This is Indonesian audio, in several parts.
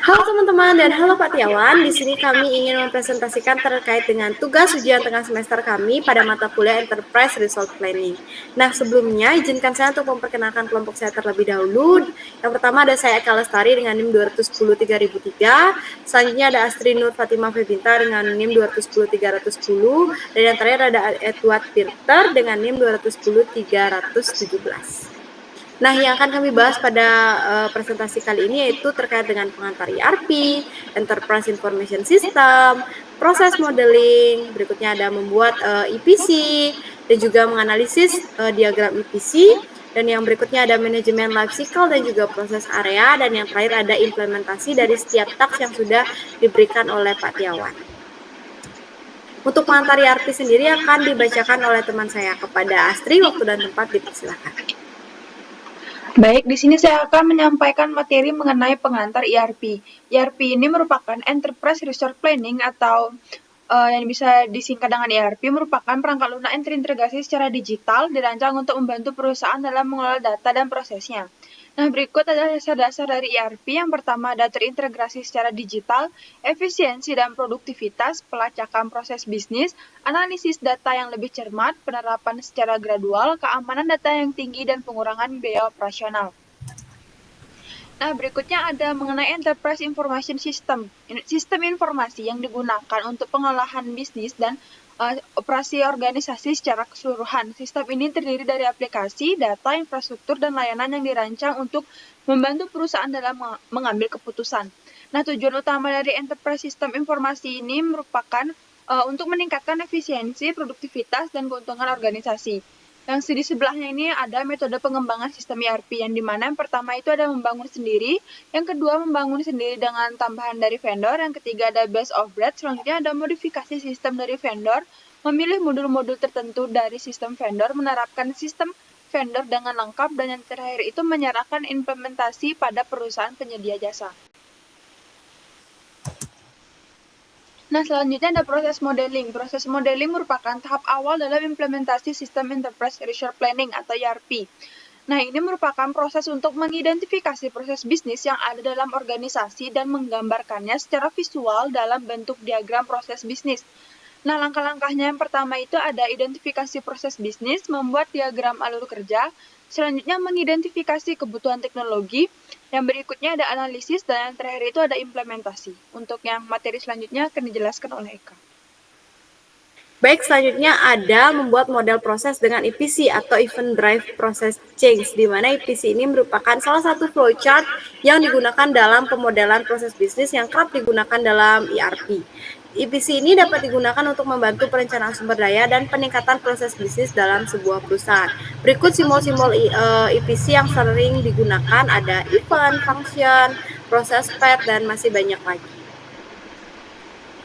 Halo teman-teman dan halo Pak Tiawan. Di sini kami ingin mempresentasikan terkait dengan tugas ujian tengah semester kami pada mata kuliah Enterprise Resource Planning. Nah, sebelumnya izinkan saya untuk memperkenalkan kelompok saya terlebih dahulu. Yang pertama ada saya Eka Lestari dengan NIM 210-3003. Selanjutnya ada Astri Nur Fatimah Febinta dengan NIM 210-310. Dan yang terakhir ada Edward Tirter dengan NIM 210-317. Nah, yang akan kami bahas pada presentasi kali ini yaitu terkait dengan pengantar ERP, Enterprise Information System, proses modeling, berikutnya ada membuat EPC, dan juga menganalisis diagram EPC, dan yang berikutnya ada manajemen life cycle dan juga proses area, dan yang terakhir ada implementasi dari setiap task yang sudah diberikan oleh Pak Tiawan. Untuk pengantar ERP sendiri akan dibacakan oleh teman saya. Kepada Astri, waktu dan tempat dipersilakan. Baik, di sini saya akan menyampaikan materi mengenai pengantar ERP. ERP ini merupakan Enterprise Resource Planning atau yang bisa disingkat dengan ERP merupakan perangkat lunak yang terintegrasi secara digital dirancang untuk membantu perusahaan dalam mengelola data dan prosesnya. Nah, berikut adalah dasar-dasar dari ERP. Yang pertama ada terintegrasi secara digital, efisiensi dan produktivitas, pelacakan proses bisnis, analisis data yang lebih cermat, penerapan secara gradual, keamanan data yang tinggi, dan pengurangan biaya operasional. Nah, berikutnya ada mengenai Enterprise Information System, sistem informasi yang digunakan untuk pengolahan bisnis dan operasi organisasi secara keseluruhan. Sistem ini terdiri dari aplikasi, data, infrastruktur, dan layanan yang dirancang untuk membantu perusahaan dalam mengambil keputusan. Nah, tujuan utama dari Enterprise System Informasi ini merupakan untuk meningkatkan efisiensi, produktivitas, dan keuntungan organisasi. Yang di sebelahnya ini ada metode pengembangan sistem ERP, yang dimana yang pertama itu ada membangun sendiri, yang kedua membangun sendiri dengan tambahan dari vendor, yang ketiga ada best of breed, selanjutnya ada modifikasi sistem dari vendor, memilih modul-modul tertentu dari sistem vendor, menerapkan sistem vendor dengan lengkap, dan yang terakhir itu menyerahkan implementasi pada perusahaan penyedia jasa. Nah, selanjutnya ada proses modeling. Proses modeling merupakan tahap awal dalam implementasi sistem Enterprise Resource Planning atau ERP. Nah, ini merupakan proses untuk mengidentifikasi proses bisnis yang ada dalam organisasi dan menggambarkannya secara visual dalam bentuk diagram proses bisnis. Nah, langkah-langkahnya yang pertama itu ada identifikasi proses bisnis, membuat diagram alur kerja, selanjutnya mengidentifikasi kebutuhan teknologi, yang berikutnya ada analisis, dan yang terakhir itu ada implementasi. Untuk yang materi selanjutnya akan dijelaskan oleh Eka. Baik, selanjutnya ada membuat model proses dengan EPC atau Event Drive Process Change, di mana EPC ini merupakan salah satu flowchart yang digunakan dalam pemodelan proses bisnis yang kerap digunakan dalam ERP. EPC ini dapat digunakan untuk membantu perencanaan sumber daya dan peningkatan proses bisnis dalam sebuah perusahaan. Berikut simbol-simbol EPC yang sering digunakan ada event, function, proses path, dan masih banyak lagi.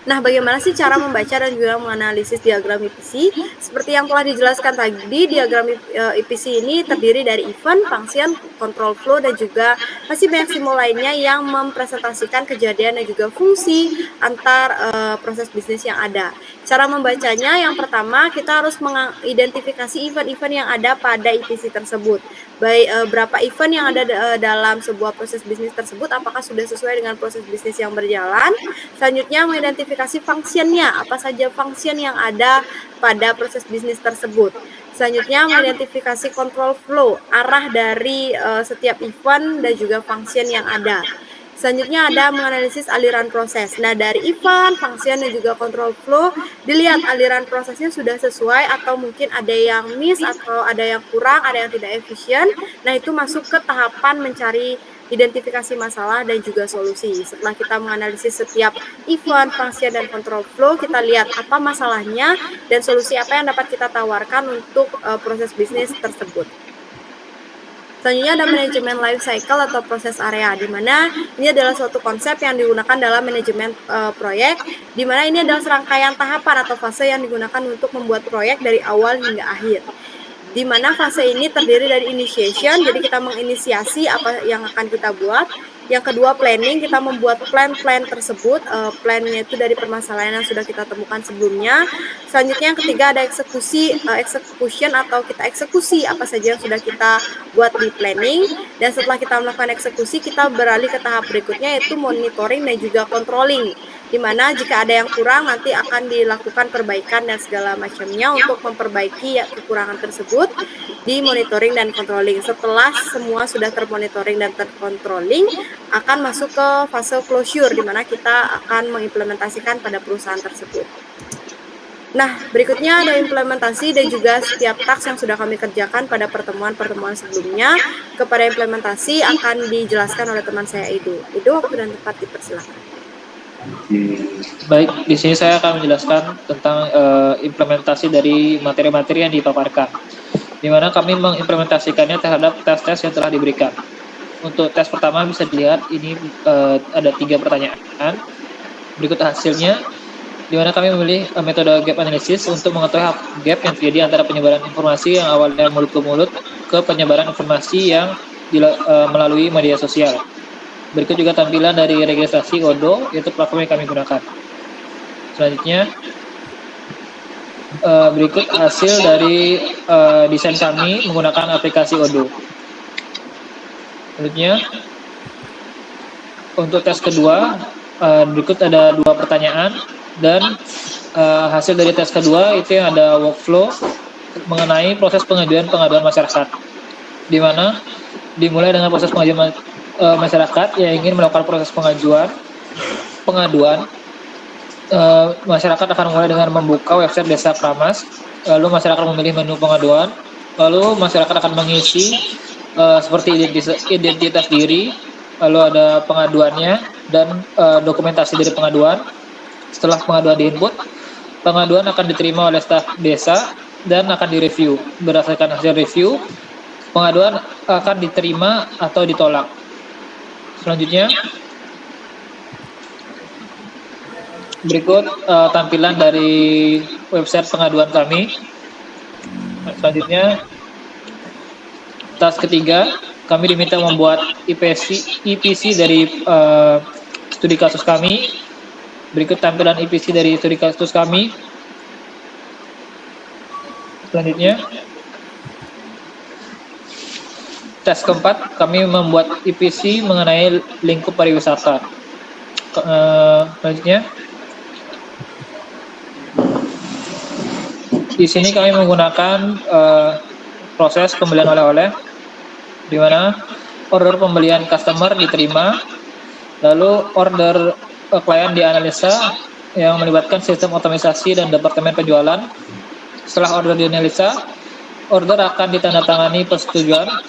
Nah, bagaimana sih cara membaca dan juga menganalisis diagram EPC? Seperti yang telah dijelaskan tadi, diagram EPC ini terdiri dari event, function, control flow, dan juga masih banyak simbol lainnya yang mempresentasikan kejadian dan juga fungsi antar proses bisnis yang ada. Cara membacanya, yang pertama kita harus mengidentifikasi event-event yang ada pada EPC tersebut. Baik berapa event yang ada dalam sebuah proses bisnis tersebut, apakah sudah sesuai dengan proses bisnis yang berjalan. Selanjutnya mengidentifikasi function-nya, apa saja function yang ada pada proses bisnis tersebut. Selanjutnya mengidentifikasi control flow, arah dari setiap event dan juga function yang ada. Selanjutnya ada menganalisis aliran proses. Nah, dari event, function, dan juga control flow, dilihat aliran prosesnya sudah sesuai atau mungkin ada yang miss atau ada yang kurang, ada yang tidak efisien. Nah, itu masuk ke tahapan mencari identifikasi masalah dan juga solusi. Setelah kita menganalisis setiap event, function, dan control flow, kita lihat apa masalahnya dan solusi apa yang dapat kita tawarkan untuk proses bisnis tersebut. Selanjutnya ada manajemen life cycle atau proses area, di mana ini adalah suatu konsep yang digunakan dalam manajemen proyek, di mana ini adalah serangkaian tahapan atau fase yang digunakan untuk membuat proyek dari awal hingga akhir. di mana fase ini terdiri dari initiation, jadi kita menginisiasi apa yang akan kita buat. Yang kedua planning, kita membuat plan-plan tersebut, plan-nya itu dari permasalahan yang sudah kita temukan sebelumnya. Selanjutnya yang ketiga ada eksekusi, execution atau kita eksekusi apa saja yang sudah kita buat di planning. Dan setelah kita melakukan eksekusi, kita beralih ke tahap berikutnya yaitu monitoring dan juga controlling. Di mana jika ada yang kurang nanti akan dilakukan perbaikan dan segala macamnya untuk memperbaiki kekurangan tersebut di monitoring dan controlling. Setelah semua sudah termonitoring dan tercontrolling, akan masuk ke fase closure di mana kita akan mengimplementasikan pada perusahaan tersebut. Nah, berikutnya ada implementasi dan juga setiap task yang sudah kami kerjakan pada pertemuan-pertemuan sebelumnya. Kepada implementasi akan dijelaskan oleh teman saya Edo. Edo, waktu dan tempat dipersilakan. Baik, di sini saya akan menjelaskan tentang implementasi dari materi-materi yang dipaparkan, di mana kami mengimplementasikannya terhadap tes-tes yang telah diberikan. Untuk tes pertama bisa dilihat ini ada 3 pertanyaan. Berikut hasilnya, di mana kami memilih metode gap analysis untuk mengetahui gap yang terjadi antara penyebaran informasi yang awalnya mulut ke mulut ke penyebaran informasi yang melalui media sosial. Berikut juga tampilan dari registrasi Odoo, yaitu platform yang kami gunakan. Selanjutnya, berikut hasil dari desain kami menggunakan aplikasi Odoo. Selanjutnya, untuk tes kedua, berikut ada 2 pertanyaan dan hasil dari tes kedua itu yang ada workflow mengenai proses pengaduan masyarakat, di mana dimulai dengan proses pengaduan masyarakat yang ingin melakukan proses pengaduan. Masyarakat akan mulai dengan membuka website Desa Kramas, lalu masyarakat memilih menu pengaduan, lalu masyarakat akan mengisi seperti identitas diri, lalu ada pengaduannya dan dokumentasi dari pengaduan. Setelah pengaduan diinput, pengaduan akan diterima oleh staf desa dan akan direview. Berdasarkan hasil review, pengaduan akan diterima atau ditolak. Selanjutnya, berikut tampilan dari website pengaduan kami. Selanjutnya, task ketiga, kami diminta membuat EPC dari studi kasus kami. Berikut tampilan EPC dari studi kasus kami. Selanjutnya, tes keempat, kami membuat EPC mengenai lingkup pariwisata. Selanjutnya, di sini kami menggunakan proses pembelian oleh-oleh, di mana order pembelian customer diterima, lalu order klien dianalisa yang melibatkan sistem otomatisasi dan departemen penjualan. Setelah order dianalisa, order akan ditandatangani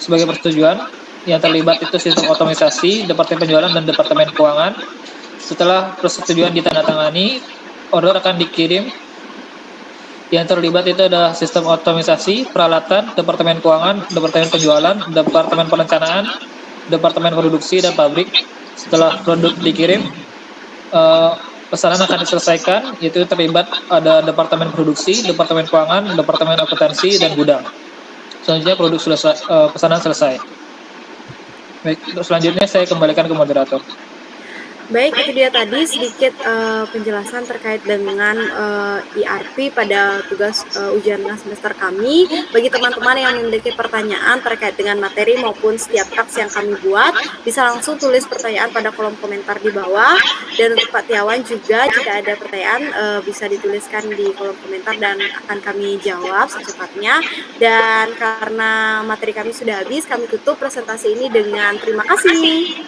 sebagai persetujuan yang terlibat itu sistem otomatisasi, departemen penjualan, dan departemen keuangan. Setelah persetujuan ditandatangani, order akan dikirim. Yang terlibat itu adalah sistem otomatisasi, peralatan, departemen keuangan, departemen penjualan, departemen perencanaan, departemen produksi, dan pabrik. Setelah produk dikirim, pesanan akan diselesaikan, yaitu terlibat ada departemen produksi, departemen keuangan, departemen akuntansi, dan gudang. Selanjutnya pesanan selesai. Baik, untuk selanjutnya saya kembalikan ke moderator. Baik, itu dia tadi sedikit penjelasan terkait dengan ERP pada tugas ujian semester kami. Bagi teman-teman yang memiliki pertanyaan terkait dengan materi maupun setiap task yang kami buat, bisa langsung tulis pertanyaan pada kolom komentar di bawah. Dan untuk Pak Tiawan juga, jika ada pertanyaan bisa dituliskan di kolom komentar dan akan kami jawab secepatnya. Dan karena materi kami sudah habis, kami tutup presentasi ini dengan terima kasih.